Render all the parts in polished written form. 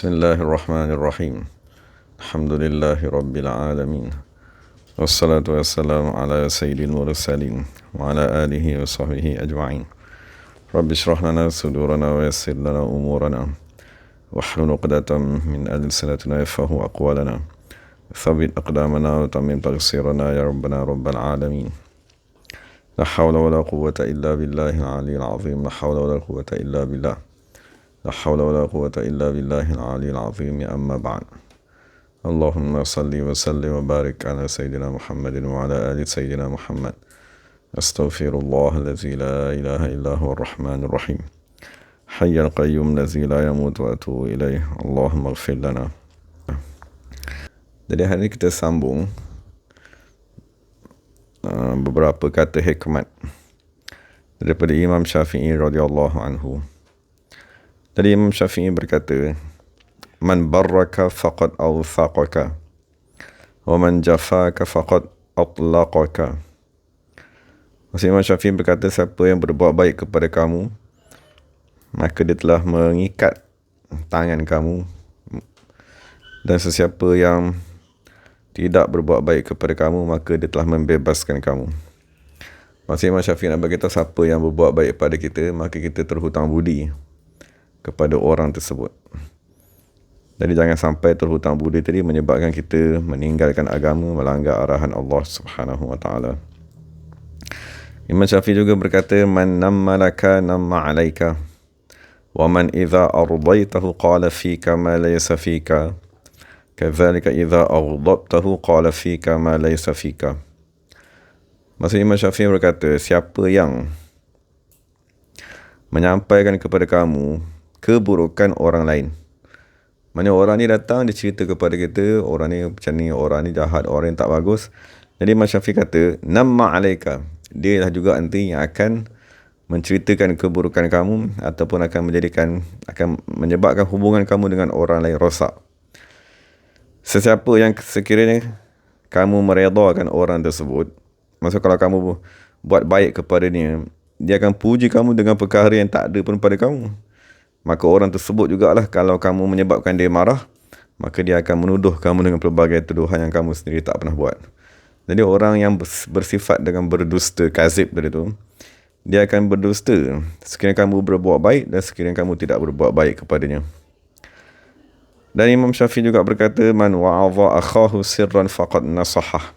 Bismillahirrahmanirrahim. Alhamdulillahi Rabbil Alamin. Wassalatu wassalamu ala sayyidil mursalin wa ala alihi wa sahbihi ajma'in. Rabbi shrah lana sudurana wa yassir lana umurana wahlul 'uqdatam min alsinatina yafqahu aqwalana. Thabbit aqdamana wa tammim taqsirana ya rabbana rabbal alamin. La hawla wa la quwwata illa billahil aliyyil azim. La hawla wa la quwwata illa billah. La hawla wa la quwwata illa billahil aliyyil azim. Amma ba'd. Allahumma salli wa sallim wa barik ala sayyidina Muhammadin wa ala ali sayyidina Muhammad. Astaghfirullah allazi la ilaha illa huwa ar-rahmanir rahim. Hayyul qayyum allazi la yamut wa atubu ilaih. Allahumma ighfir lana. Jadi hari ini kita sambung beberapa kata hikmat daripada Imam Syafi'i radhiyallahu anhu. Tadi Imam Syafi'i berkata, "Man barraka faqad awthaqaka, wa man jafaka faqad atlaqaka." Maksud Imam Syafi'i berkata, siapa yang berbuat baik kepada kamu, maka dia telah mengikat tangan kamu, dan sesiapa yang tidak berbuat baik kepada kamu, maka dia telah membebaskan kamu. Maksud Imam Syafi'i nak berkata, siapa yang berbuat baik pada kita, maka kita terhutang budi kepada orang tersebut. Jadi jangan sampai terhutang budi tadi menyebabkan kita meninggalkan agama, melanggar arahan Allah Subhanahu wa taala. Imam Syafi'i juga berkata, "Man namma laka namma 'alaika, wa man idza ardaitahu qala fika ma laysa fika, kadzalika idza aghdabtahu qala fika ma laysa fika." Maksud Imam Syafi'i berkata, siapa yang menyampaikan kepada kamu keburukan orang lain, maknanya orang ni datang, dia cerita kepada kita, orang ni macam ni, orang ni jahat, orang ni tak bagus. Jadi Imam Syafi'i kata, namma alaika, dia lah juga nanti yang akan menceritakan keburukan kamu, ataupun akan menyebabkan hubungan kamu dengan orang lain rosak. Sesiapa yang sekiranya kamu meredakan orang tersebut, maksud kalau kamu buat baik kepada dia akan puji kamu dengan perkara yang tak ada pun pada kamu. Maka orang tersebut jugalah, kalau kamu menyebabkan dia marah, maka dia akan menuduh kamu dengan pelbagai tuduhan yang kamu sendiri tak pernah buat. Jadi orang yang bersifat dengan berdusta, kazib tadi tu, dia akan berdusta sekiranya kamu berbuat baik dan sekiranya kamu tidak berbuat baik kepadanya. Dan Imam Syafi'i juga berkata, man wa'adha akhahu sirran faqad nasahah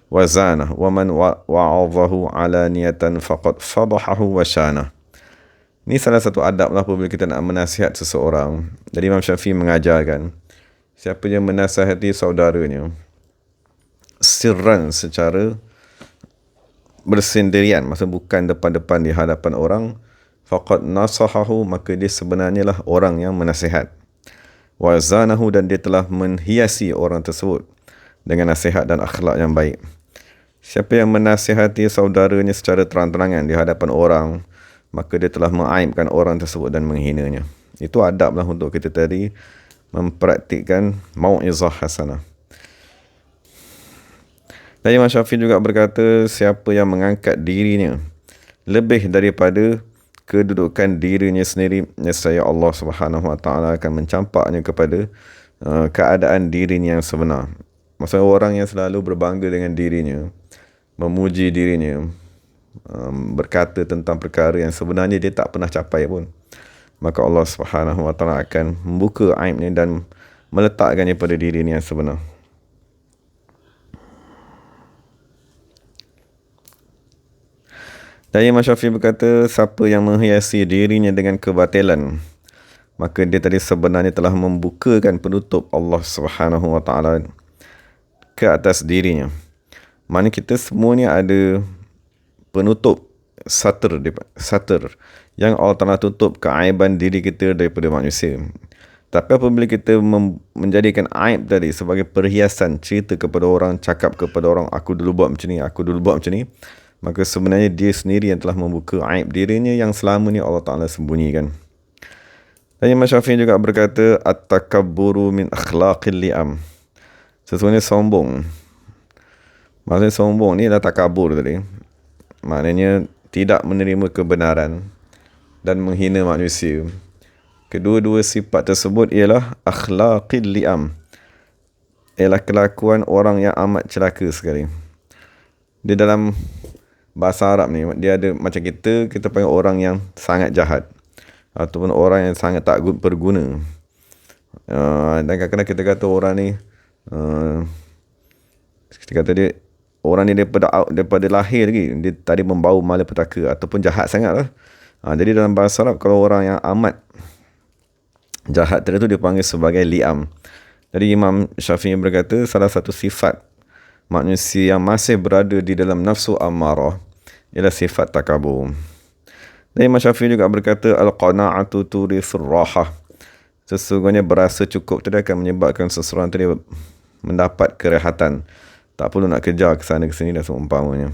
wa zanah, wa man wa'adhahu alaniyatan faqad fadahahu wa syanah. Ini salah satu adab lah apabila kita nak menasihat seseorang. Jadi Imam Syafi'i mengajarkan, siapa yang menasihati saudaranya sirran, secara bersendirian, maksud bukan depan-depan di hadapan orang, faqad nasahahu, maka dia sebenarnya lah orang yang menasihat. Wa zanahu, dan dia telah menghiasi orang tersebut dengan nasihat dan akhlak yang baik. Siapa yang menasihati saudaranya secara terang-terangan di hadapan orang, maka dia telah mengaibkan orang tersebut dan menghinanya. Itu adablah untuk kita tadi mempraktikkan mau'izah hasanah. Dan Imam Syafi'i juga berkata, siapa yang mengangkat dirinya lebih daripada kedudukan dirinya sendiri, nescaya Allah Subhanahu wa taala akan mencampaknya kepada keadaan dirinya yang sebenar. Maksudnya orang yang selalu berbangga dengan dirinya, memuji dirinya, berkata tentang perkara yang sebenarnya dia tak pernah capai pun, maka Allah Subhanahu wa taala akan membuka aibnya dan meletakkannya pada dirinya yang sebenar. Dan Imam Syafi'i berkata, siapa yang menghiasi dirinya dengan kebatilan, maka dia tadi sebenarnya telah membukakan penutup Allah Subhanahu wa taala ke atas dirinya. Mana kita semua ni ada penutup, satir yang Allah Ta'ala tutup keaiban diri kita daripada manusia. Tapi apabila kita menjadikan aib tadi sebagai perhiasan, cerita kepada orang, cakap kepada orang, aku dulu buat macam ni, aku dulu buat macam ni, maka sebenarnya dia sendiri yang telah membuka aib dirinya yang selama ni Allah Ta'ala sembunyikan. Dan Imam Syafi'i juga berkata, at-takabburu min akhlaqil li'am. Sesungguhnya sombong, maksudnya sombong ni adalah takabur tadi, maknanya tidak menerima kebenaran dan menghina manusia. Kedua-dua sifat tersebut ialah akhlaqil li'am, ialah kelakuan orang yang amat celaka sekali. Dia dalam bahasa Arab ni, dia ada macam kita panggil orang yang sangat jahat ataupun orang yang sangat tak berguna. Dan kadang-kadang kita kata orang ni kita kata dia orang ni daripada lahir lagi dia tadi membau malapetaka ataupun jahat sangat lah. Jadi dalam bahasa Arab, kalau orang yang amat jahat tadi tu dipanggil sebagai li'am. Jadi Imam Syafi'i berkata salah satu sifat manusia yang masih berada di dalam nafsu ammarah ialah sifat takabur. Dan Imam Syafi'i juga berkata al-qana'atu turithur rahah. Sesungguhnya berasa cukup tadi akan menyebabkan seseorang tadi mendapat kerehatan. Tak perlu nak kejar ke sana ke sini dan seumpamanya.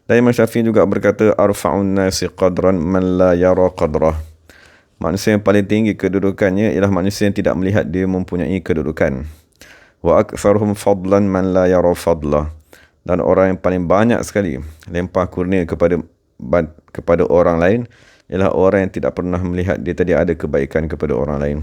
Dan Imam Syafi'i juga berkata arfa'un nasi qadran man la yara qadrah. Manusia yang paling tinggi kedudukannya ialah manusia yang tidak melihat dia mempunyai kedudukan. Wa aktsaruhum fadlan man la yara fadlah. Dan orang yang paling banyak sekali lempar kurnia kepada orang lain ialah orang yang tidak pernah melihat dia tadi ada kebaikan kepada orang lain.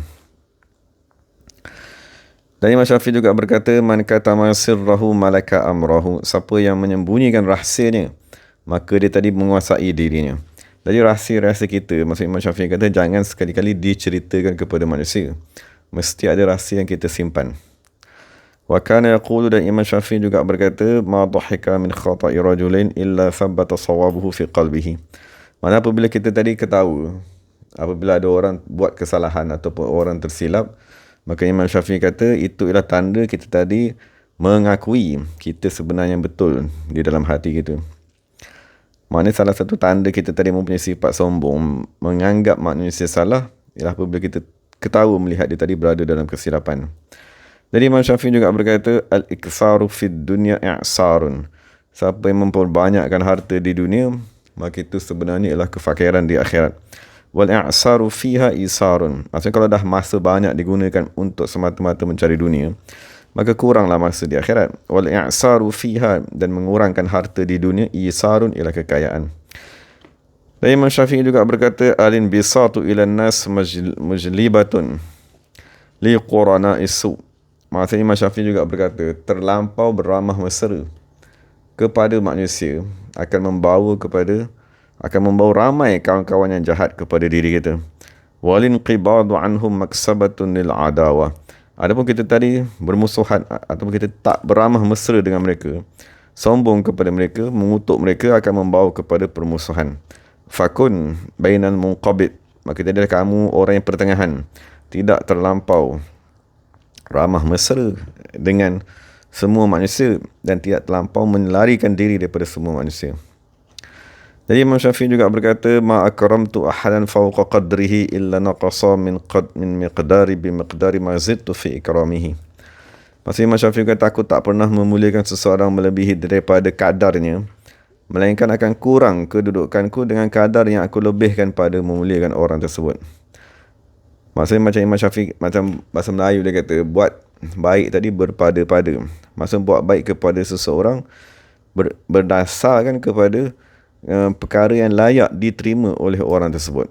Dan Imam Syafi'i juga berkata man katama sirrahu malaka amrahu. Siapa yang menyembunyikan rahsianya, maka dia tadi menguasai dirinya. Jadi rahsia-rahsia kita, maksud Imam Syafi'i kata jangan sekali-kali diceritakan kepada manusia. Mesti ada rahsia yang kita simpan. Wa kana yaqulu, dan Imam Syafi'i juga berkata ma dhahika min khata'i rajulain illa thabbata sawabuhu fi qalbihi. Mana apabila kita tadi ketawa, apabila ada orang buat kesalahan ataupun orang tersilap, maka Imam Syafi'i kata itu ialah tanda kita tadi mengakui kita sebenarnya betul di dalam hati kita. Maknanya salah satu tanda kita tadi mempunyai sifat sombong, menganggap manusia salah, ialah apabila kita ketawa melihat dia tadi berada dalam kesilapan. Jadi Imam Syafi'i juga berkata al-iktsaru fid dunya i'sarun. Siapa yang memperbanyakkan harta di dunia, maka itu sebenarnya ialah kefakiran di akhirat. Wal i'saru fiha isarun. Maksudnya kalau dah masa banyak digunakan untuk semata-mata mencari dunia, maka kuranglah masa di akhirat. Wal i'saru fiha, dan mengurangkan harta di dunia, isarun ialah kekayaan. Dan Imam Syafi'i juga berkata alin bisatu ilan nas mujlibatun li qurana isu. Maksudnya Imam Syafi'i juga berkata terlampau beramah mesra kepada manusia akan membawa ramai kawan-kawan yang jahat kepada diri kita. Walin qibadu anhum maksabatun lil adawah. Adapun kita tadi bermusuhan ataupun kita tak beramah mesra dengan mereka, sombong kepada mereka, mengutuk mereka, akan membawa kepada permusuhan. Fakun bainal munqabid, maka jadilah kamu orang yang pertengahan, tidak terlampau ramah mesra dengan semua manusia dan tidak terlampau melarikan diri daripada semua manusia. Jadi Imam Syafi'i juga berkata ma akramtu ahadan fawqa qadrihi illa naqasa min miqdari bi miqdari ma zidtu fi ikramihi. Maksudnya Imam Syafi'i kata aku tak pernah memuliakan seseorang melebihi daripada kadarnya, melainkan akan kurang kedudukanku dengan kadar yang aku lebihkan pada memuliakan orang tersebut. Maksudnya macam Imam Syafi'i, macam bahasa Melayu dia kata buat baik tadi berpada-pada. Maksudnya buat baik kepada seseorang berdasarkan kepada perkara yang layak diterima oleh orang tersebut.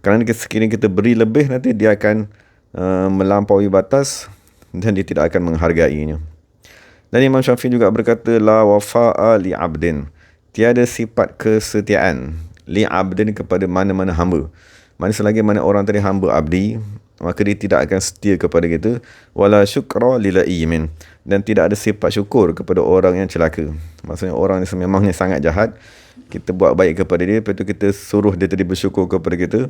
Kerana sekiranya kita beri lebih, nanti dia akan melampaui batas dan dia tidak akan menghargainya. Dan Imam Syafi'i juga berkata la wafa'a li abdin, tiada sifat kesetiaan li abdin kepada mana-mana hamba. Mana selagi mana orang tadi hamba abdi, maka dia tidak akan setia kepada kita. Wala syukra lil imin, dan tidak ada sifat syukur kepada orang yang celaka. Maksudnya orang ni sememangnya sangat jahat, kita buat baik kepada dia, lepas tu kita suruh dia tadi bersyukur kepada kita,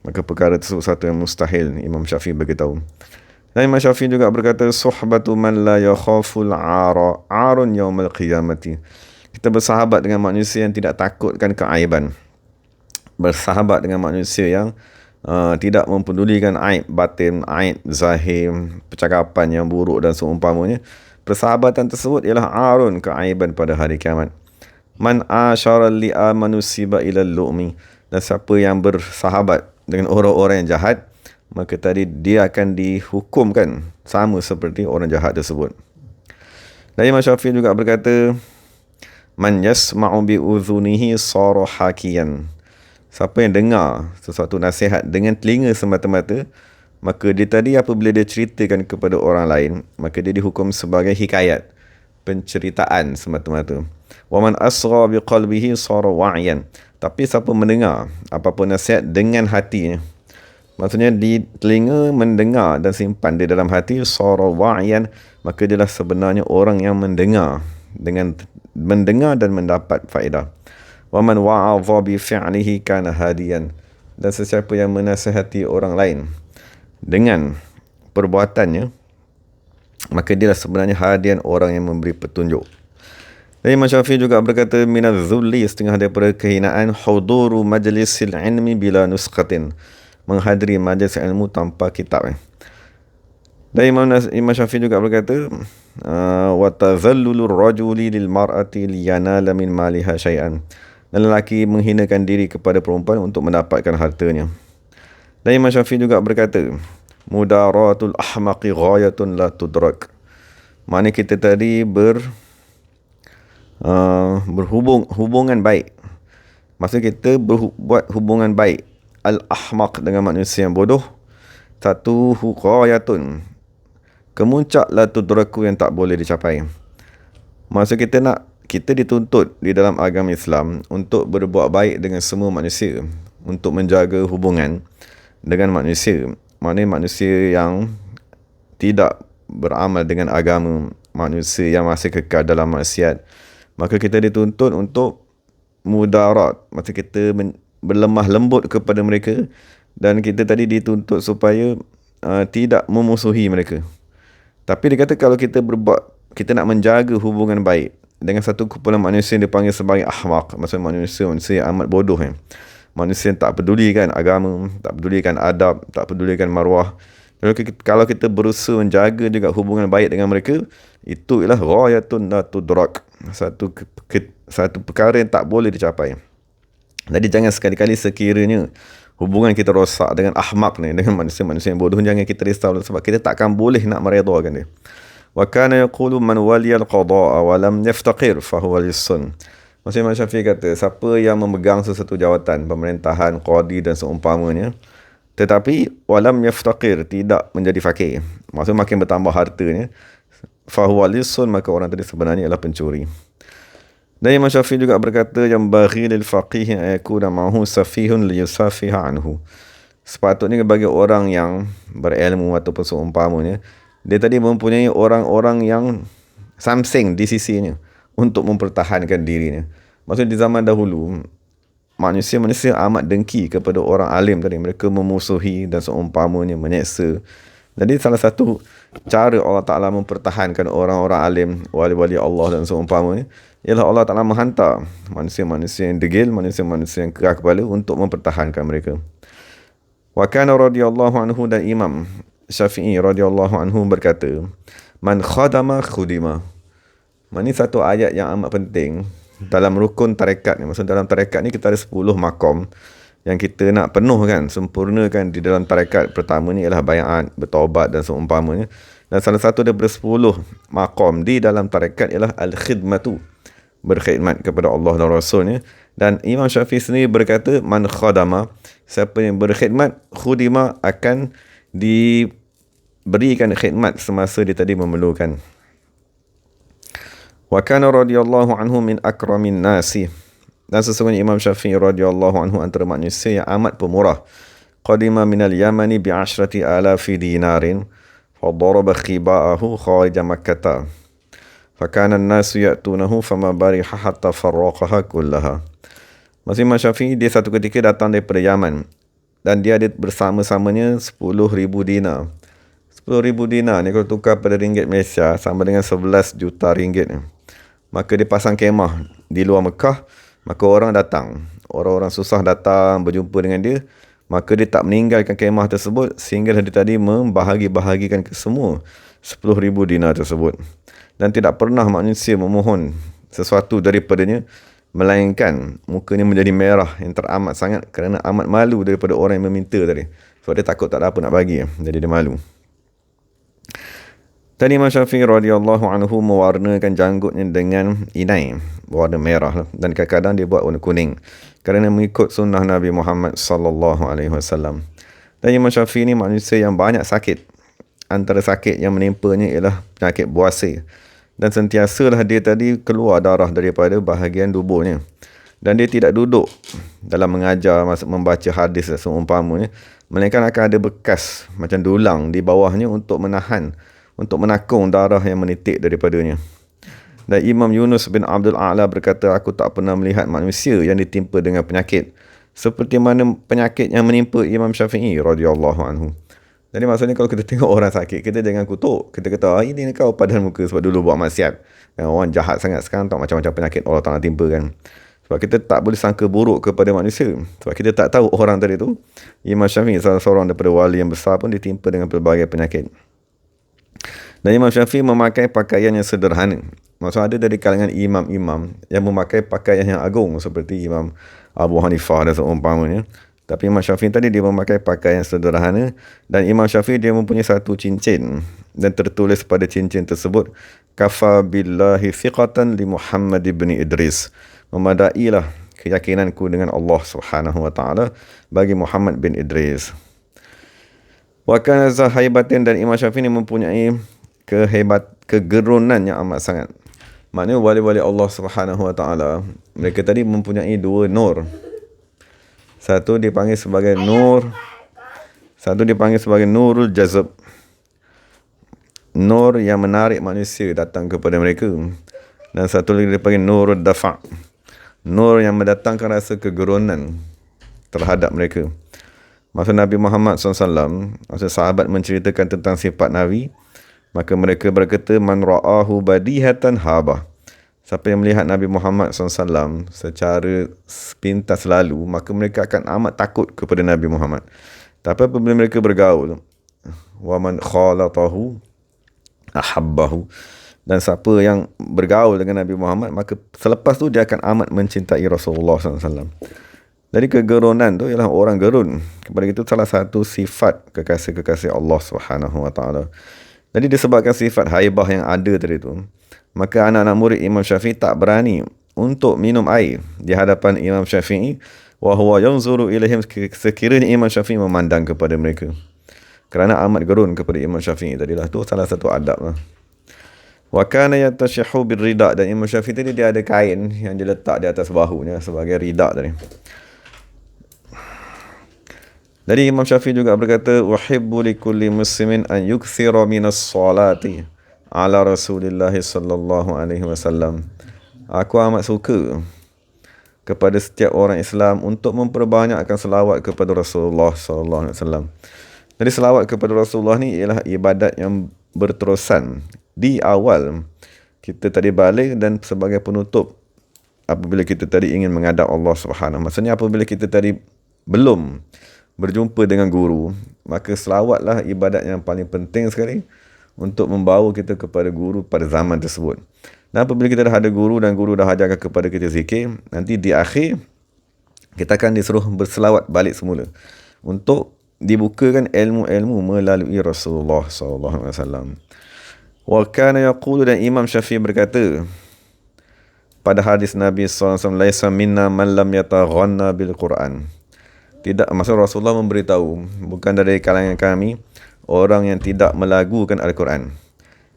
maka perkara tersebut satu yang mustahil. Imam Syafi'i beritahu. Dan Imam Syafi'i juga berkata suhbatu man la yakhaful ara arun yaumal qiyamati. Kita bersahabat dengan manusia yang tidak takutkan keaiban, bersahabat dengan manusia yang tidak mempedulikan aib batin, aib zahir, percakapan yang buruk dan seumpamanya. Persahabatan tersebut ialah arun keaiban pada hari kiamat. Man asyara li'a manusiba ila lu'mi, dan siapa yang bersahabat dengan orang-orang yang jahat, maka tadi dia akan dihukumkan sama seperti orang jahat tersebut. Dan Imam Syafi'i juga berkata man yasma'u bi udhunihi sara hakiyan. Siapa yang dengar sesuatu nasihat dengan telinga semata-mata, maka dia tadi apabila dia ceritakan kepada orang lain, maka dia dihukum sebagai hikayat, penceritaan semata-mata. Wa man asgha biqalbihi sara wa'yan. Tapi siapa mendengar apa-apa nasihat dengan hatinya, maksudnya di telinga mendengar dan simpan di dalam hati, sara wa'yan, maka dialah sebenarnya orang yang mendengar dengan mendengar dan mendapat faedah. Wa man wa'adha bi fi'lihi kana hadiyan. Dan sesiapa yang menasihati orang lain dengan perbuatannya, maka dialah sebenarnya hadian, orang yang memberi petunjuk. Dan Imam Syafi'i juga berkata, minaz zulli, setengah daripada kehinaan, huduru majlisil ilmi bila nusqatin, menghadiri majlis ilmu tanpa kitab. Dan Imam Syafi'i juga berkata, wa tazallulur rajuli lil mar'ati liyanala min maliha syai'an. Dan lelaki menghinakan diri kepada perempuan untuk mendapatkan hartanya. Dan Imam Syafi'i juga berkata, mudaratul ahmaqi ghayatun la tudrak. Maknanya kita tadi hubungan baik. Maksud kita buat hubungan baik al-ahmaq dengan manusia yang bodoh, satu ghayatun, kemuncak la tudraku, yang tak boleh dicapai. Maksud kita dituntut di dalam agama Islam untuk berbuat baik dengan semua manusia, untuk menjaga hubungan dengan manusia. Maknanya manusia yang tidak beramal dengan agama, manusia yang masih kekal dalam maksiat, maka kita dituntut untuk mudarat, maksud kita berlemah lembut kepada mereka, dan kita tadi dituntut supaya tidak memusuhi mereka. Tapi dia kata kalau kita nak menjaga hubungan baik dengan satu kumpulan manusia yang dipanggil sebagai ahmaq, maksudnya manusia yang amat bodoh, manusia yang tak pedulikan agama, tak pedulikan adab, tak pedulikan maruah. Kalau kita berusaha menjaga juga hubungan baik dengan mereka, itu ialah ghayatun la tudrak, satu perkara yang tak boleh dicapai. Jadi jangan sekali-kali sekiranya hubungan kita rosak dengan ahmaq ni, dengan manusia-manusia yang bodoh, jangan kita risau, sebab kita takkan boleh nak meredakan dia. Wa kana yaqulu man waliya al-qada'a wa lam yaftaqir fa huwa lis-sun. Maksudnya Imam Syafi'i kata, siapa yang memegang sesuatu jawatan pemerintahan, qadi dan seumpamanya, tetapi walam yaftaqir, tidak menjadi fakir, maksudnya makin bertambah hartanya, fa huwa lis-sun, maka orang tadi sebenarnya ialah pencuri. Dan Imam Syafi'i juga berkata, yang baghi lil faqih an yakuna ma'hu safihun liyusafiha anhu. Sepatutnya bagi orang yang berilmu ataupun seumpamanya, dia tadi mempunyai orang-orang yang samsing di sisinya untuk mempertahankan dirinya. Maksudnya di zaman dahulu, manusia-manusia amat dengki kepada orang alim tadi. Mereka memusuhi dan seumpamanya, menyeksa. Jadi salah satu cara Allah Ta'ala mempertahankan orang-orang alim, wali-wali Allah dan seumpamanya, ialah Allah Ta'ala menghantar manusia-manusia yang degil, manusia-manusia yang keras kepala untuk mempertahankan mereka. Wa kana radhiyallahu anhu, dan Imam Syafi'i radhiyallahu anhu berkata, man khadama khudima. Ini satu ayat yang amat penting dalam rukun tarekat ni. Maksud dalam tarekat ni kita ada 10 makom yang kita nak penuhkan, sempurnakan di dalam tarekat. Pertama ni ialah baiat, bertaubat dan seumpamanya. Dan salah satu daripada 10 makom di dalam tarekat ialah al-khidmatu, berkhidmat kepada Allah dan Rasulnya. Dan Imam Syafi'i sendiri berkata, man khadama, siapa yang berkhidmat, khudima, akan diberikan khidmat semasa dia tadi memerlukan. Wa kana radhiyallahu anhu min akramin nasi, dan sesungguhnya Imam Syafi'i radhiyallahu anhu antara manusia yang amat pemurah. Qadima minal Yamani bi 10,000 dinarin fa daraba khiba'ahu kharij Makkah fa kana an-nasu ya'tunahu fama bariha hatta farraqaha kullaha. Maksud Imam Syafi'i, dia satu ketika datang daripada Yaman dan dia ada bersama-samanya 10,000 dinar. 10,000 dinar ni kalau tukar pada ringgit Malaysia sama dengan 11 juta ringgit. Maka dia pasang kemah di luar Mekah, maka orang datang, orang-orang susah datang berjumpa dengan dia, maka dia tak meninggalkan kemah tersebut sehingga dia tadi membahagi-bahagikan ke semua 10,000 dinar tersebut. Dan tidak pernah manusia memohon sesuatu daripadanya, melainkan mukanya menjadi merah yang teramat sangat kerana amat malu daripada orang yang meminta tadi. Sebab dia takut tak ada apa nak bagi, jadi dia malu. Tadi Imam Syafi'i radhiyallahu anhu mewarnakan janggutnya dengan inai, warna merah, dan kadang-kadang dia buat warna kuning. kerana mengikut sunnah Nabi Muhammad sallallahu alaihi wasallam. Dan Imam Syafi'i ni manusia yang banyak sakit. Antara sakit yang menimpanya ialah penyakit buasir. Dan sentiasalah dia tadi keluar darah daripada bahagian tubuhnya. Dan dia tidak duduk dalam mengajar, membaca hadis seumpamanya, melainkan akan ada bekas macam dulang di bawahnya untuk menahan, untuk menakung darah yang menitik daripadanya. Dan Imam Yunus bin Abdul A'la berkata, aku tak pernah melihat manusia yang ditimpa dengan penyakit seperti mana penyakit yang menimpa Imam Syafi'i radhiyallahu anhu. Jadi maksudnya kalau kita tengok orang sakit, kita jangan kutuk. Kita kata, ini kau padan muka sebab dulu buat maksiat. Orang jahat sangat sekarang, tak macam-macam penyakit Allah Ta'ala timpa kan. Sebab kita tak boleh sangka buruk kepada manusia. Sebab kita tak tahu orang tadi tu, Imam Syafi'i salah seorang daripada wali yang besar pun ditimpa dengan pelbagai penyakit. Dan Imam Syafi'i memakai pakaian yang sederhana. Maksudnya ada dari kalangan imam-imam yang memakai pakaian yang agung seperti Imam Abu Hanifah dan seumpamanya. Tapi Imam Syafi'i tadi dia memakai pakaian sederhana, dan Imam Syafi'i dia mempunyai satu cincin dan tertulis pada cincin tersebut, kafa billahi thiqatan li Muhammad ibn Idris. Memadailah keyakinanku dengan Allah Subhanahu wa taala bagi Muhammad bin Idris. Wa kana zahaibatin, dan Imam Syafi'i ini mempunyai kegerunan yang amat sangat. Maknanya wali-wali Allah Subhanahu wa taala mereka tadi mempunyai dua nur. Satu dipanggil sebagai nur, satu dipanggil sebagai nurul jazab. Nur yang menarik manusia datang kepada mereka. Dan satu lagi dipanggil nurul dafa'. Nur yang mendatangkan rasa kegerunan terhadap mereka. Masa Nabi Muhammad SAW, masa sahabat menceritakan tentang sifat Nabi, maka mereka berkata, man ra'ahu badihatan habah. Siapa yang melihat Nabi Muhammad SAW secara sepintas lalu, maka mereka akan amat takut kepada Nabi Muhammad. Tapi apabila mereka bergaul, waman khalatahu ahabbahu, dan siapa yang bergaul dengan Nabi Muhammad, maka selepas tu dia akan amat mencintai Rasulullah SAW. Jadi kegerunan tu ialah orang gerun. Kepada itu salah satu sifat kekasih-kekasih Allah SWT. Jadi disebabkan sifat haibah yang ada tadi tu, maka anak-anak murid Imam Syafi'i tak berani untuk minum air di hadapan Imam Syafi'i, wa huwa yanzuru ilaihim, sekiranya Imam Syafi'i memandang kepada mereka. Kerana amat gerun kepada Imam Syafi'i tadilah, tu salah satu adab lah. Wa kana yatashahu birrida, dan Imam Syafi'i tadi dia ada kain yang diletak di atas bahunya sebagai rida tadi. Jadi Imam Syafi'i juga berkata, uhibbu likulli muslimin an yukthira minas salati ala Rasulillah sallallahu alaihi wasallam. Aku amat suka kepada setiap orang Islam untuk memperbanyakkan selawat kepada Rasulullah sallallahu alaihi wasallam. Jadi selawat kepada Rasulullah ni ialah ibadat yang berterusan. Di awal kita tadi balik dan sebagai penutup apabila kita tadi ingin menghadap Allah Subhanahu. Maksudnya apabila kita tadi belum berjumpa dengan guru, maka selawatlah ibadat yang paling penting sekali untuk membawa kita kepada guru pada zaman tersebut. Dan apabila kita dah ada guru dan guru dah ajarkan kepada kita zikir, nanti di akhir kita akan disuruh berselawat balik semula untuk dibukakan ilmu-ilmu melalui Rasulullah sallallahu alaihi wasallam. Wa kana yaqulu, dan Imam Syafi'i berkata pada hadis Nabi sallallahu alaihi wasallam, laisa minna man lam yataghanna bil Quran. Tidak, maksud Rasulullah memberitahu, bukan dari kalangan kami orang yang tidak melagukan Al-Quran.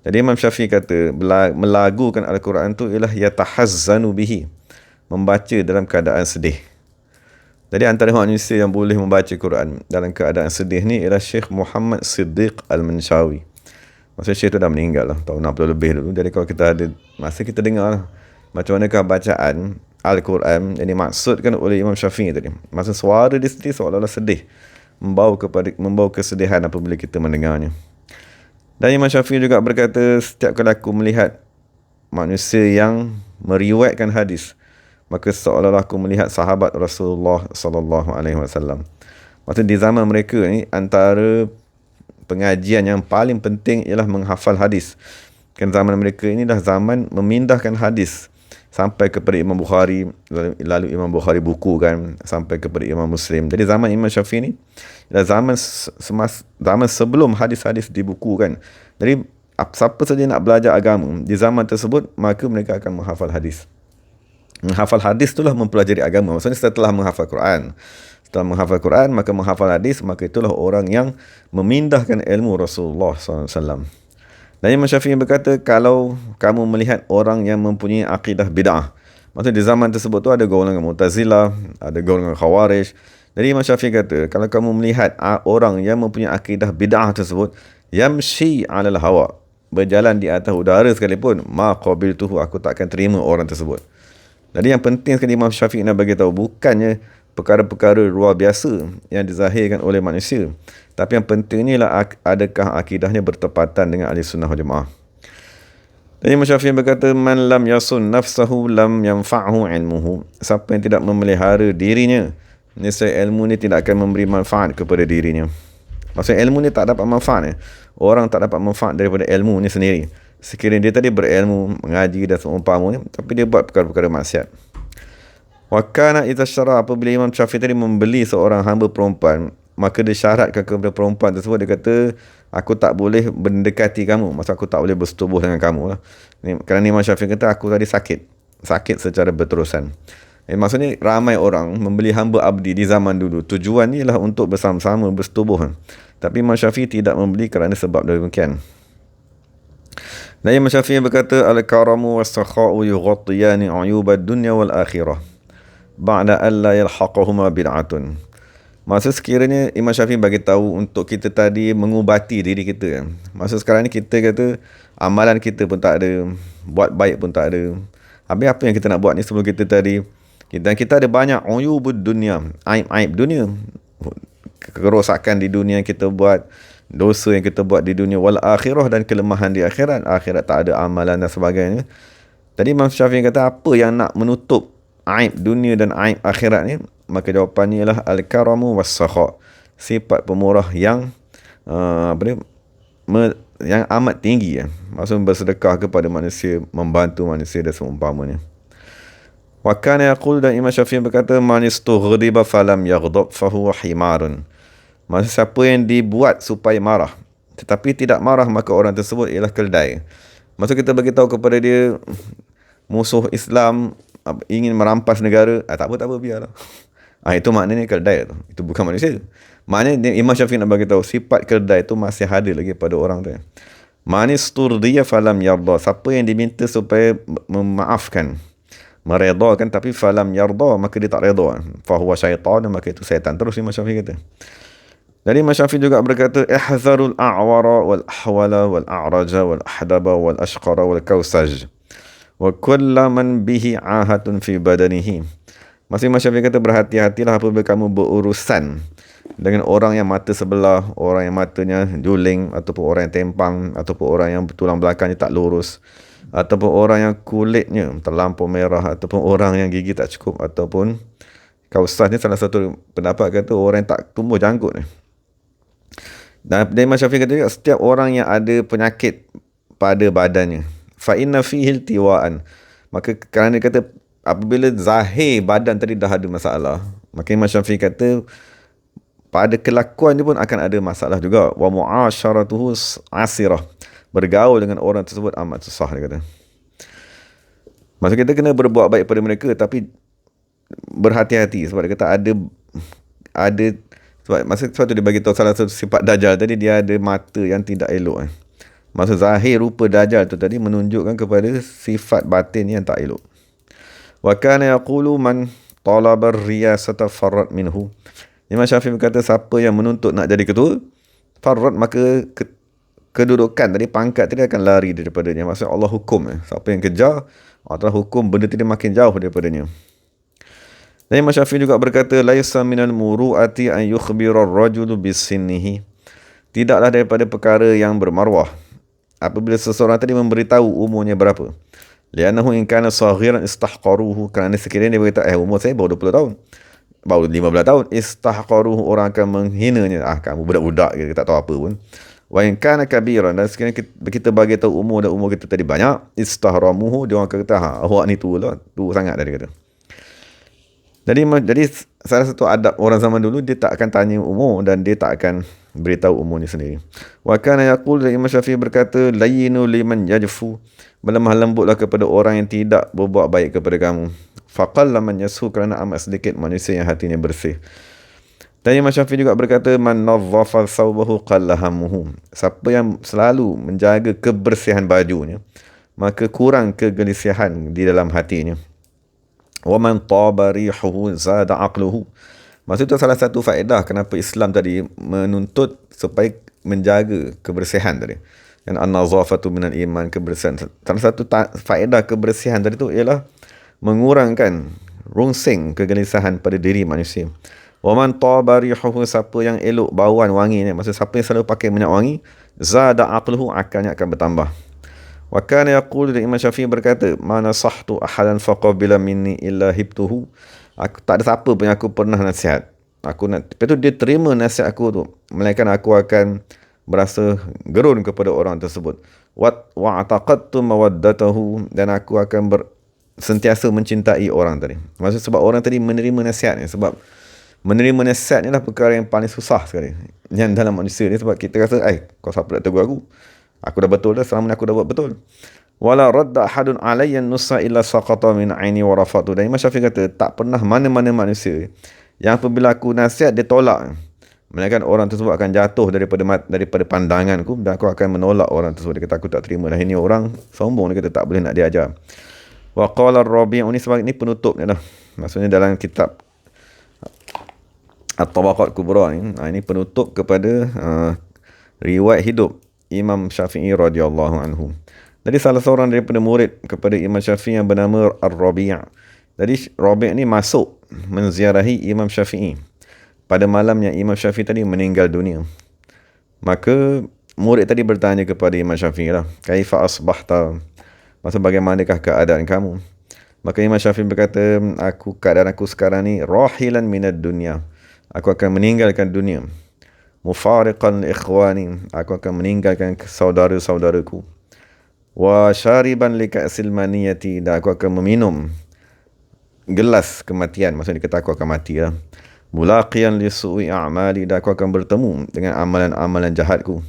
Jadi Imam Syafi'i kata, melagukan Al-Quran tu ialah yatahazzanu bihi, membaca dalam keadaan sedih. Jadi antara manusia yang boleh membaca Quran dalam keadaan sedih ni ialah Syekh Muhammad Siddiq Al-Manshawi. Maksudnya Syekh tu dah meninggal lah, tahun 60 lebih dulu. Jadi kalau kita ada masa, kita dengar lah macam manakah bacaan Al-Quran yang dimaksudkan oleh Imam Syafi'i tadi. Masa suara dia sedih, seolah-olah sedih, membawa kesedihan apabila kita mendengarnya. Dan Imam Syafi'i juga berkata, setiap kali aku melihat manusia yang meriwayatkan hadis, maka seolah-olah aku melihat sahabat Rasulullah sallallahu alaihi wasallam. Maksudnya di zaman mereka ni, antara pengajian yang paling penting ialah menghafal hadis. Kan zaman mereka ini dah zaman memindahkan hadis sampai kepada Imam Bukhari, lalu Imam Bukhari bukukan sampai kepada Imam Muslim. Jadi zaman Imam Syafi'i ni adalah zaman sebelum hadis-hadis dibukukan. Jadi siapa saja nak belajar agama di zaman tersebut, maka mereka akan menghafal hadis. Menghafal hadis itulah mempelajari agama. Maksudnya setelah menghafal Quran. Setelah menghafal Quran, maka menghafal hadis, maka itulah orang yang memindahkan ilmu Rasulullah SAW. Dan Imam Syafi'i berkata, kalau kamu melihat orang yang mempunyai akidah bid'ah, maksudnya di zaman tersebut tu ada golongan Mu'tazilah, ada golongan Khawarij. Jadi Imam Syafi'i kata, kalau kamu melihat orang yang mempunyai akidah bid'ah tersebut, yamshi 'alal hawa, berjalan di atas udara sekalipun, ma qabiltuhu, aku takkan terima orang tersebut. Jadi yang penting sekali Imam Syafi'i nak bagi tahu, bukannya perkara-perkara luar biasa yang dizahirkan oleh manusia, tapi yang pentingnya ialah adakah akidahnya bertepatan dengan ahli sunnah wal jamaah. Dan Imam Syafi'i berkata, man lam yasun nafsahu lam yanfa'hu ilmuhu, siapa yang tidak memelihara dirinya, nescaya ilmu ni tidak akan memberi manfaat kepada dirinya. Maksudnya ilmu ni tak dapat manfaat. Orang tak dapat manfaat daripada ilmu ni sendiri. Sekiranya dia tadi berilmu, mengaji dan seumpamanya, tapi dia buat perkara-perkara maksiat. Wa kana idza syara, apabila Imam Syafi'i tadi membeli seorang hamba perempuan, maka dia syaratkan kepada perempuan tersebut, dia kata, aku tak boleh mendekati kamu, maksud aku tak boleh bersetubuh dengan kamu lah. Kerana Imam Syafi'i kata, aku tadi sakit secara berterusan. Maksudnya ramai orang membeli hamba abdi di zaman dulu, tujuannya ialah untuk bersama-sama bersetubuh. Tapi Imam Syafi'i tidak membeli kerana sebab demikian. Dan Imam Syafi'i berkata, al-karamu was-sakha'u yughattiyani 'uyubad dunya wal akhirah ba'da an la yalhaqahuma bid'atun. Maksud sekiranya Imam Syafi'i bagi tahu untuk kita tadi mengubati diri kita. Maksud sekarang ni kita kata amalan kita pun tak ada, buat baik pun tak ada. Habis apa yang kita nak buat ni sebelum kita tadi, dan kita ada banyak uyubud dunia, aib-aib dunia, kerosakan di dunia yang kita buat, dosa yang kita buat di dunia, wal akhirah, dan kelemahan di akhirat. Akhirat tak ada amalan dan sebagainya. Tadi Imam Syafi'i kata, apa yang nak menutup aib dunia dan aib akhirat ni? Maka jawapannya ialah al-karamu was-sakha, sifat pemurah yang yang amat tinggi, maksud bersedekah kepada manusia, membantu manusia dan seumpamanya. Wa kana yaqul, dan Imam Syafi'i berkata, man istughriba falam yaghdab fahuwa himarun. Maksud siapa yang dibuat supaya marah tetapi tidak marah, maka orang tersebut ialah keldai. Maksud kita bagi tahu kepada dia, musuh Islam ingin merampas negara, tak apa biarlah. Itu maknanya keldai tu. Itu bukan manusia. Maknanya Imam Syafi'i nak bagi tahu sifat keldai tu masih ada lagi pada orang tu. Manis turdiya falam yarda, siapa yang diminta supaya memaafkan, meredakan, tapi falam yarda, maka dia tak reda, fahuwa syaitan, maka itu syaitan. Terus Imam Syafi'i kata. Jadi Imam Syafi'i juga berkata, ihzarul a'wara wal ahwala wal a'raja wal ahdaba wal ashqara wal kausaj wa kulla man bihi ahatun fi badanihi. Maksud Imam Syafi'i kata, berhati-hatilah apabila kamu berurusan dengan orang yang mata sebelah, orang yang matanya juling, ataupun orang yang tempang, ataupun orang yang tulang belakangnya tak lurus, ataupun orang yang kulitnya terlampau merah, ataupun orang yang gigi tak cukup, ataupun kausah ni salah satu pendapat kata orang yang tak tumbuh janggut ni. Dan Imam Syafi'i kata, setiap orang yang ada penyakit pada badannya, fa inna fihi iltiwaan, maka kerana dia kata apabila zahir badan tadi dah ada masalah, maka Imam Syafi'i kata pada kelakuan dia pun akan ada masalah juga. Wa mu'asyaratuhu asirah, bergaul dengan orang tersebut amat susah, dia kata. Maksud kita kena berbuat baik pada mereka, tapi berhati-hati, sebab dia kata ada sebab tu dia bagi tahu salah satu sifat Dajjal tadi, dia ada mata yang tidak elok. Maksud zahir rupa Dajjal tu tadi menunjukkan kepada sifat batin yang tak elok. Wa kana yaqulu man talaba ar-riyasata farrat minhu. Imam Syafi'i berkata, siapa yang menuntut nak jadi ketua, farrat, maka kedudukan tadi, pangkat tadi akan lari daripadanya. Maksud Allah hukum, siapa yang kejar, Allah hukum benda tadi makin jauh daripadanya. Dan Imam Syafi'i juga berkata, laisa minal muru'ati an yukhbira ar-rajulu bisinnihi, tidaklah daripada perkara yang bermaruah apabila seseorang tadi memberitahu umurnya berapa. Li'annahu in kana saghiran istahqaruhu, kerana sekiranya dia berkata, umur saya baru 20 tahun, baru 15 tahun, istahqaruhu, orang akan menghinanya, kamu budak-budak, kita tak tahu apa pun. Wa in kana kabiran, dan sekiranya kita bagi tahu umur, dan umur kita tadi banyak, istahramuhu, dia orang kata, awak ni tua sangat dah, dia kata. Jadi salah satu adab orang zaman dulu, dia tak akan tanya umur, dan dia tak akan beritahu umurnya sendiri. Wa kana yaqul, Imam Syafi'i berkata, layyinu liman yajfu, berlemah lembutlah kepada orang yang tidak berbuat baik kepada kamu. Faqalla man yashu, kerana amat sedikit manusia yang hatinya bersih. Dan Imam Syafi'i juga berkata, man nadhafa thawbahu qalla hammuhu. Siapa yang selalu menjaga kebersihan bajunya, maka kurang kegelisihan di dalam hatinya. Wa man taba rihuhu zada aqluhu. Maksud itu salah satu faedah kenapa Islam tadi menuntut supaya menjaga kebersihan tadi. Yang an-nazafatu minal iman, kebersihan. Salah satu faedah kebersihan tadi itu ialah mengurangkan rungsing kegelisahan pada diri manusia. Wa man taba rihuhu, siapa yang elok bauan wangi ni, maksud siapa yang selalu pakai minyak wangi, zada aqluhu, akalnya akan bertambah. Wa kana yaqulu, Imam Syafi'i berkata, ma nasahtu ahadan faqabila minni illa hibtuhu. Aku tak ada siapa pun yang aku pernah nasihat. Aku nak, lepas tu dia terima nasihat aku tu, melainkan aku akan berasa gerun kepada orang tersebut. Wa ataqadtu mawaddatahu, dan aku akan sentiasa mencintai orang tadi. Maksud sebab orang tadi menerima nasihat ni, sebab menerima nasihat ni lah perkara yang paling susah sekali yang dalam manusia ni, sebab kita rasa, kau siapa nak tegur aku dah betul dah, selama ni aku dah buat betul. Wala radda ahadun alayya nusa illa saqata min aini wa rafatu. Dan Imam Syafi'i kata, tak pernah mana-mana manusia yang apabila aku nasihat dia tolak, melainkan orang tersebut akan jatuh daripada pandanganku, dan aku akan menolak orang tersebut. Dia kata, aku tak terima dah, ini orang sombong, dia kata tak boleh nak diajar. Wa qala ar-Rabi', ini sebab ini penutupnya dah, maksudnya dalam kitab At-Tabaqat Kubra ni, ini penutup kepada riwayat hidup Imam Syafi'i radhiyallahu anhu. Jadi salah seorang daripada murid kepada Imam Syafi'i yang bernama Ar-Rabi'. Jadi Rabi' ni masuk menziarahi Imam Syafi'i pada malamnya Imam Syafi'i tadi meninggal dunia. Maka murid tadi bertanya kepada Imam Syafi'i lah, kaifa asbahta, maksud bagaimanakah keadaan kamu? Maka Imam Syafi'i berkata, keadaan aku sekarang ni rahilan minad dunya, aku akan meninggalkan dunia. Mufariqan li ikhwani, aku akan meninggalkan saudara-saudaraku. Wa syariban li ka'sil maniyati, dan aku akan meminum gelas kematian, maksudnya kata aku akan mati lah. Mulaqiyan li su'i a'mali, dan aku akan bertemu dengan amalan-amalan jahatku.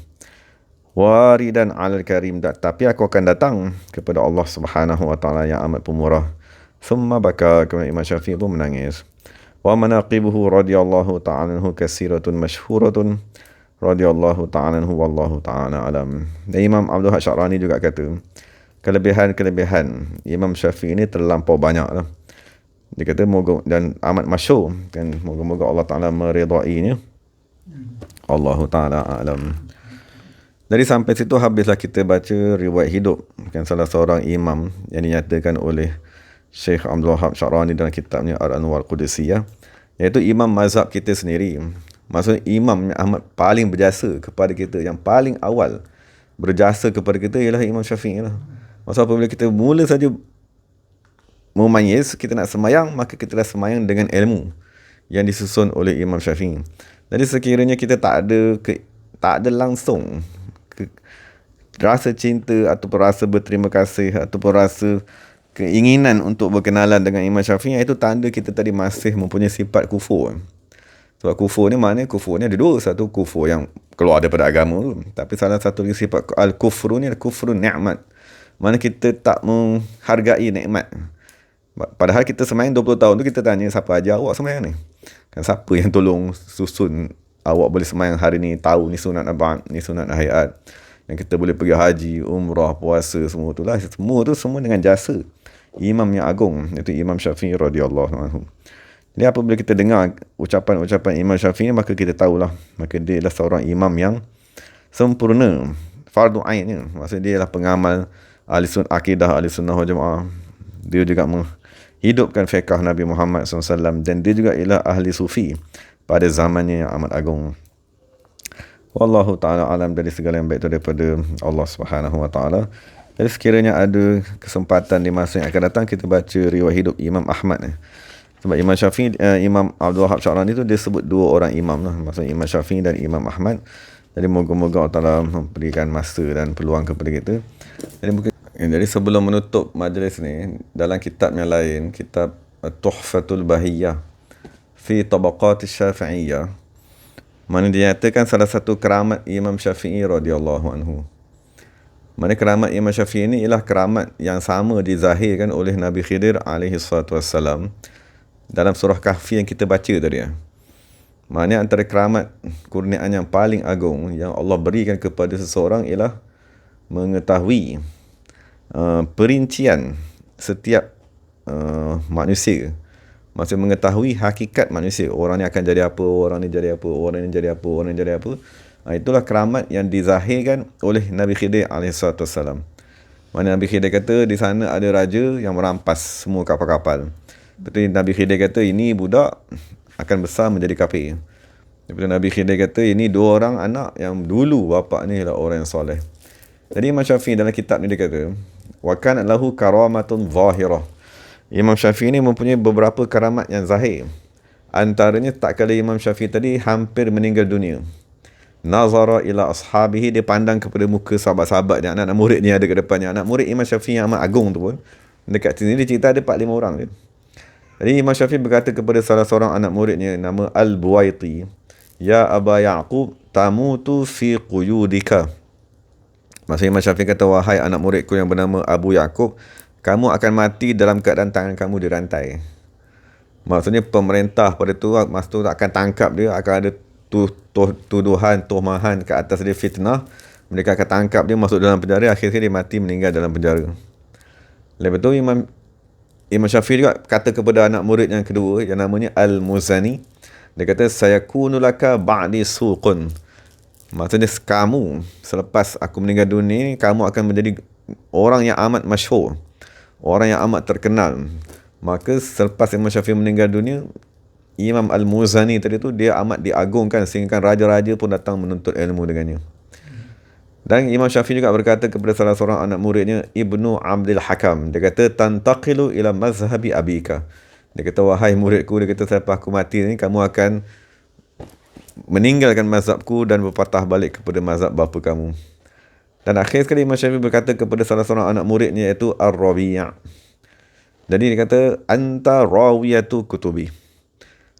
Waridan 'alal karim, tapi aku akan datang kepada Allah Subhanahu wa taala yang amat pemurah. Thumma baka, kemudian Imam Syafi'i pun menangis. Wa manaqibuhu radhiyallahu ta'ala anhu kasiratun masyhuratun radhiyallahu ta'ala anhu wallahu ta'ala alam. Dan Imam Abdul Wahab Sya'rani juga kata, kelebihan-kelebihan Imam Syafi'i ini terlampau banyak lah. Dia kata moga, dan amat masyhur kan, moga-moga Allah Ta'ala meridainya. Allahu Ta'ala alam. Jadi sampai situ habislah kita baca riwayat hidup kan salah seorang imam yang dinyatakan oleh Syekh Abdul Wahab Sya'rani dalam kitabnya Al-Anwar Qudusiyah, iaitu imam mazhab kita sendiri. Maksudnya imam yang amat paling berjasa kepada kita, yang paling awal berjasa kepada kita ialah Imam Syafi'i lah. Maksud apabila kita mula saja memayyiz, kita nak semayang, maka kita dah semayang dengan ilmu yang disusun oleh Imam Syafi'i. Jadi sekiranya kita tak ada langsung rasa cinta ataupun rasa berterima kasih ataupun rasa keinginan untuk berkenalan dengan Imam Syafi'i, itu tanda kita tadi masih mempunyai sifat kufur. Sebab kufur ni maknanya, kufur ni ada dua. Satu kufur yang keluar daripada agama tu, tapi salah satu sifat al-kufru ni adalah kufru ni'mat, mana kita tak menghargai nikmat. Padahal kita semayang 20 tahun tu, kita tanya siapa ajar awak semayang ni, kan siapa yang tolong susun awak boleh semayang hari ni, tahu ni sunat abad, ni sunat hayat, yang kita boleh pergi haji, umrah, puasa, semua tu lah. Semua dengan jasa imam yang agung, iaitu Imam Syafi'i radhiyallahu anhu. Jadi apabila kita dengar ucapan-ucapan Imam Syafi'i, maka kita tahulah, maka dia adalah seorang imam yang sempurna, fardu ainnya. Maksudnya dia adalah pengamal akidah ahli sunnah wal jamaah. Dia juga menghidupkan fiqh Nabi Muhammad SAW, dan dia juga ialah ahli sufi pada zamannya yang amat agung. Wallahu ta'ala alam, dari segala yang baik itu daripada Allah Subhanahu wa ta'ala. Jadi sekiranya ada kesempatan di masa yang akan datang, kita baca riwayat hidup Imam Ahmad. Sebab Imam Syafi'i, Imam Abdul Wahab Sya'rani itu dia sebut dua orang imam lah, maksudnya Imam Syafi'i dan Imam Ahmad. Jadi moga-moga Allah Ta'ala memberikan masa dan peluang kepada kita. Jadi sebelum menutup majlis ni, dalam kitab yang lain, kitab Tuhfatul Bahiyah fi Tabaqat Syafi'iyah, mana dinyatakan salah satu keramat Imam Syafi'i radhiyallahu anhu. Mana keramat Imam Syafi'i ini ialah keramat yang sama dizahirkan oleh Nabi Khidir alaihi salatu wassalam dalam surah Kahfi yang kita baca tadi. Maknanya antara keramat kurniaan yang paling agung yang Allah berikan kepada seseorang ialah mengetahui perincian setiap manusia. Maksud mengetahui hakikat manusia. Orang ni akan jadi apa, orang ni jadi apa, orang ni jadi apa, orang ni jadi apa. Itulah keramat yang dizahirkan oleh Nabi Khidir AS. Mana Nabi Khidir kata di sana ada raja yang merampas semua kapal-kapal. Betul, Nabi Khidir kata ini budak akan besar menjadi kafir. Lepas Nabi Khidir kata ini dua orang anak yang dulu bapa ni adalah orang yang soleh. Jadi Imam Syafi'i dalam kitab ni dia kata wa kana lahu karamatun zahirah. Imam Syafi'i ni mempunyai beberapa karamat yang zahir. Antaranya tak kala Imam Syafi'i tadi hampir meninggal dunia, nazara ila ashabihi, dia pandang kepada muka sahabat-sahabat dia, anak-anak murid ni ada kat depannya. Anak murid Imam Syafi'i yang amat agung tu pun dekat sini dia cerita ada 4-5 orang dia. Jadi Imam Syafi'i berkata kepada salah seorang anak muridnya nama Al-Buwaiti, ya Aba Ya'qub tamutu fi quyudika. Maksudnya Imam Syafi'i kata, wahai anak muridku yang bernama Abu Ya'qub, kamu akan mati dalam keadaan tangan kamu dirantai. Maksudnya pemerintah pada tu masa tu akan tangkap dia, akan ada tuduhan, tuhmahan ke atas dia, fitnah. Mereka akan tangkap dia, masuk dalam penjara, akhirnya dia mati meninggal dalam penjara. Lepas tu Imam Syafi'i juga kata kepada anak murid yang kedua yang namanya Al-Muzani, dia kata sayakunu laka ba'di suqun. Maksudnya kamu selepas aku meninggal dunia ni, kamu akan menjadi orang yang amat masyhur, orang yang amat terkenal. Maka selepas Imam Syafi'i meninggal dunia, Imam Al-Muzani tadi tu dia amat diagungkan sehingga raja-raja pun datang menuntut ilmu dengannya. Dan Imam Syafi'i juga berkata kepada salah seorang anak muridnya Ibnu Abdul Hakam, dia kata tantaqilu ila mazhabi abika. Dia kata wahai muridku, dia kata selepas aku mati ni kamu akan meninggalkan mazhabku dan berpatah balik kepada mazhab bapa kamu. Dan akhir sekali Imam Syafi'i berkata kepada salah seorang anak muridnya iaitu Ar-Rabi'. Jadi dia kata anta rawiyatu kutubi.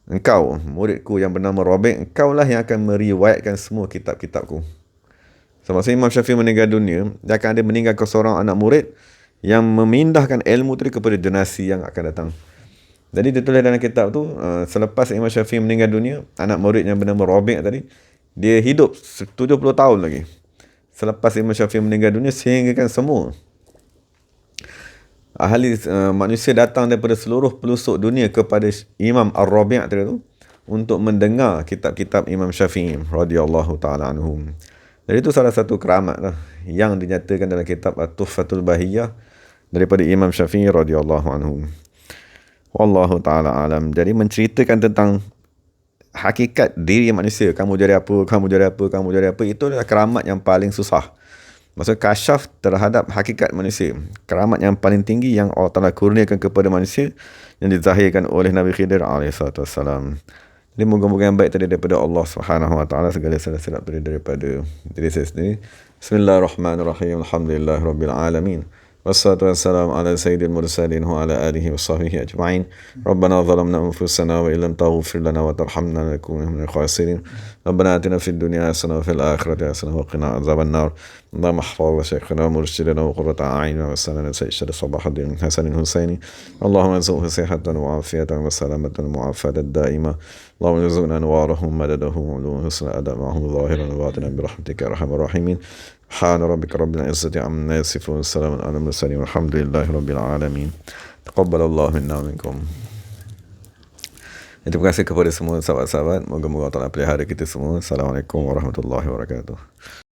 Engkau muridku yang bernama Rabi', engkaulah yang akan meriwayatkan semua kitab-kitabku. Semasa Imam Syafi'i meninggal dunia, dia akan ada meninggalkan seorang anak murid yang memindahkan ilmu tadi kepada generasi yang akan datang. Jadi dia tulis dalam kitab tu, selepas Imam Syafi'i meninggal dunia, anak murid yang bernama Rabi' tadi, dia hidup 70 tahun lagi selepas Imam Syafi'i meninggal dunia, sehingga kan semua ahli manusia datang daripada seluruh pelosok dunia kepada Imam Ar-Rabi' tadi tu untuk mendengar kitab-kitab Imam Syafi'i radhiyallahu taala anhum. Jadi itu salah satu keramat lah yang dinyatakan dalam kitab At-Tuhfatul Bahiyah daripada Imam Syafi'i radhiyallahu anhu. Wallahu taala alam. Jadi menceritakan tentang hakikat diri manusia, kamu jadi apa, kamu jadi apa, kamu jadi apa, itu adalah keramat yang paling susah. Maksudnya kasyaf terhadap hakikat manusia, keramat yang paling tinggi yang Allah Ta'ala kurniakan kepada manusia, yang dizahirkan oleh Nabi Khidir AS. Jadi moga-moga yang baik tadi daripada Allah Subhanahu Wa Ta'ala, segala salah silap tadi daripada diri saya sendiri. Bismillahirrahmanirrahim. Alhamdulillahirabbil alamin. Wassalatu wassalamu ala sayyidil mursalin wa ala alihi wa sahbihi ajma'in. Rabbana zalamna anfusana wa illam taghfir lana wa tarhamna lanakunanna minal khasirin. Rabbana atina fid dunya hasanah wa fil akhirati hasanah wa qina adzaban nar. Allahumma ihfaz shaykhana wa murshidana wa qurrata a'yunina wa salana sayyid Salahuddin Hasan al-Husaini. Allahumma arzuqhu sihhatan wa afiyatan wa salamatan wa mu'afatan da'ima. Allahumma arzuqna anwarahum madadahum wa husna adabahum zahiran wa batinan bi rahmatika ya arhamar rahimin. Subhana rabbika rabbil izzati amma yasifun, salamun alal mursalin, walhamdulillahi rabbil alamin. Taqabbalallahu minna wa minkum. Terima kasih kepada semua sahabat-sahabat. Moga-moga Allah pelihara kita semua. Assalamualaikum warahmatullahi wabarakatuh.